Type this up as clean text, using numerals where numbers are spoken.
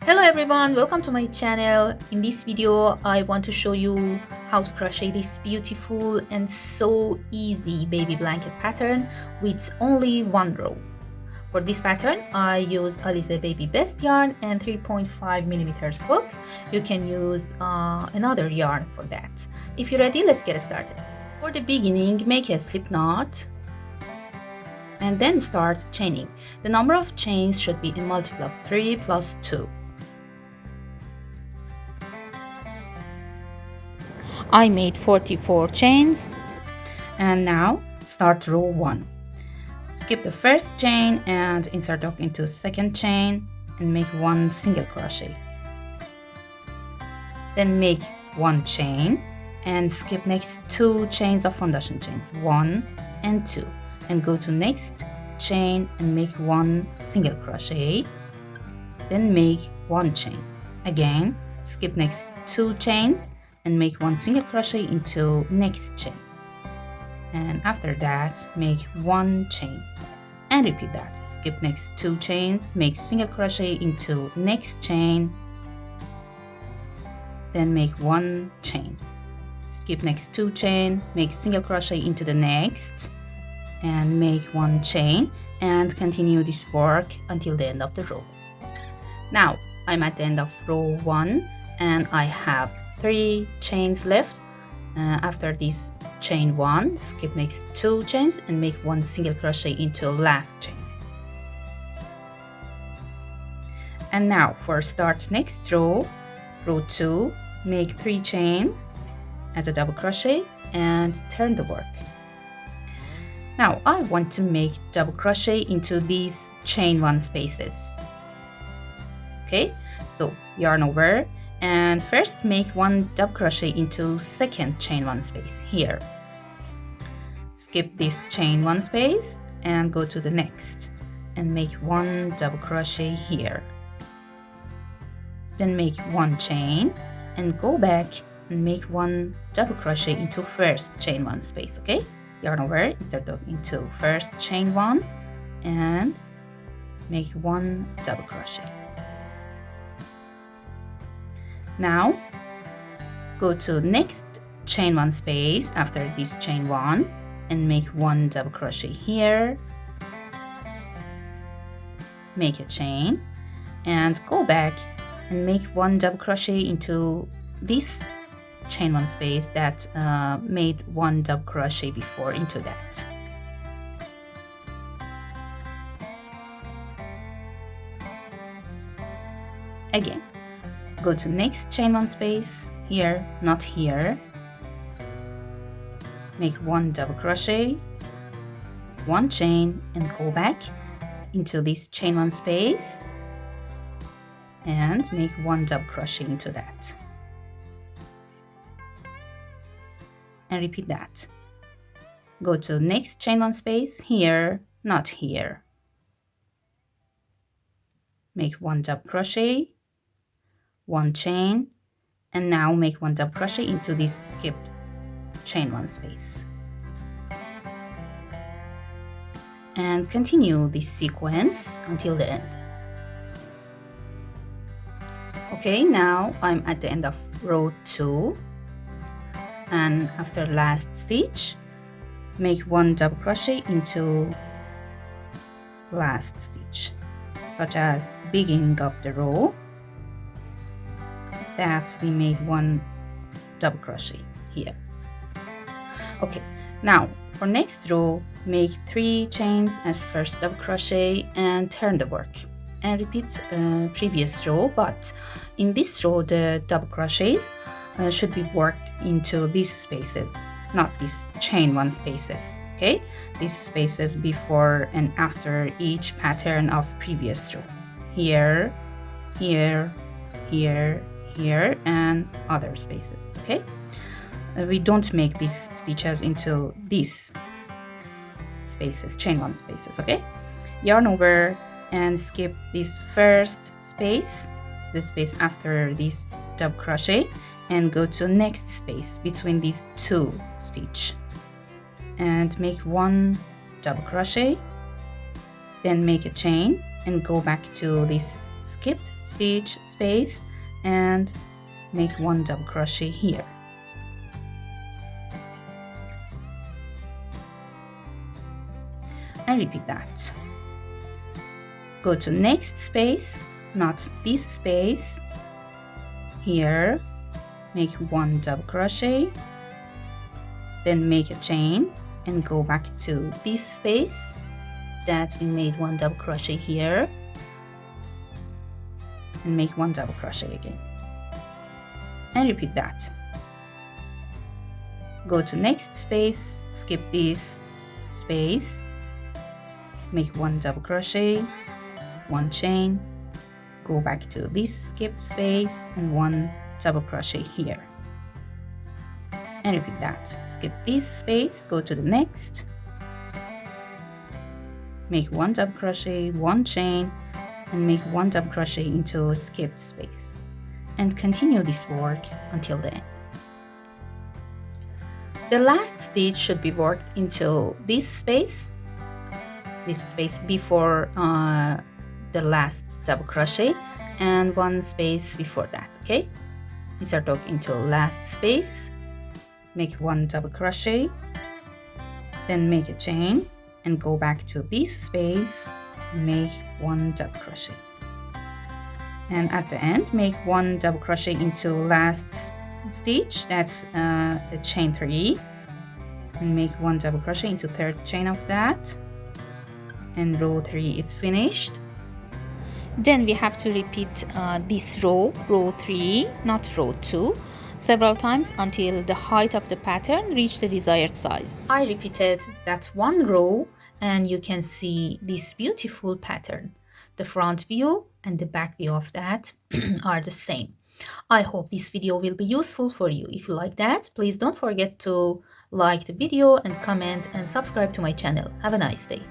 Hello everyone, welcome to my channel. In this video I want to show you how to crochet this beautiful and so easy baby blanket pattern with only one row. For this pattern I used Alize Baby Best yarn and 3.5mm hook. You can use another yarn for that. If you're ready, let's get started. For the beginning, make a slip knot and then start chaining. The number of chains should be a multiple of 3 plus 2. I made 44 chains, and now start row 1. Skip the first chain and insert hook into second chain and make one single crochet. Then make one chain and skip next 2 chains of foundation chains, 1 and 2, and go to next chain and make one single crochet. Then make one chain. Again, skip next 2 chains and make one single crochet into next chain, and after that make one chain and repeat that. Skip next 2 chains, make single crochet into next chain, then make one chain. Skip next 2 chain, make single crochet into the next and make one chain, and continue this work until the end of the row. Now I'm at the end of row 1 and I have 3 chains left. After this chain 1, skip next 2 chains and make one single crochet into last chain. And now for start next row, row 2, make 3 chains as a double crochet and turn the work. Now I want to make double crochet into these chain 1 spaces. Okay, so yarn over and first make one double crochet into second chain 1 space here. Skip this chain 1 space and go to the next and make one double crochet here. Then make one chain and go back and make one double crochet into first chain 1 space. Okay, yarn over, insert hook into first chain 1 and make one double crochet. Now go to next chain 1 space after this chain 1 and make one double crochet here, make a chain and go back and make one double crochet into this chain 1 space that made one double crochet before into that. Again, go to next chain 1 space here, not here, make one double crochet, one chain and go back into this chain 1 space and make one double crochet into that and repeat that. Go to next chain 1 space here, not here, make one double crochet, one chain, and now make one double crochet into this skipped chain 1 space and continue this sequence until the end. Okay, now I'm at the end of row 2 and after last stitch make one double crochet into last stitch, such as beginning of the row that we made one double crochet here. Okay, now for next row make 3 chains as first double crochet and turn the work and repeat previous row, but in this row the double crochets should be worked into these spaces, not these chain 1 spaces. Okay, these spaces before and after each pattern of previous row, here, here, here, here, and other spaces. Okay, we don't make these stitches into these spaces, chain 1 spaces. Okay, yarn over and skip this first space, the space after this double crochet, and go to next space between these 2 stitch and make one double crochet, then make a chain and go back to this skipped stitch space and make 1 double crochet here. And repeat that. Go to next space, not this space, here, make 1 double crochet, then make a chain and go back to this space that we made 1 double crochet here, and make 1 double crochet again, and repeat that. Go to next space, skip this space, make 1 double crochet, 1 chain, go back to this skipped space and 1 double crochet here, and repeat that. Skip this space, go to the next, make 1 double crochet, 1 chain, and make 1 double crochet into a skipped space, and continue this work until the end. The last stitch should be worked into this space before the last double crochet, and 1 space before that. Okay, insert hook into last space, make 1 double crochet, then make a chain and go back to this space and make 1 double crochet, and at the end make 1 double crochet into last stitch, that's the chain 3, and make 1 double crochet into 3rd chain of that, and row 3 is finished. Then we have to repeat this row 3, not row 2, several times until the height of the pattern reach the desired size. I repeated that 1 row and you can see this beautiful pattern. The front view and the back view of that are the same. I hope this video will be useful for you. If you like that, please don't forget to like the video and comment and subscribe to my channel. Have a nice day.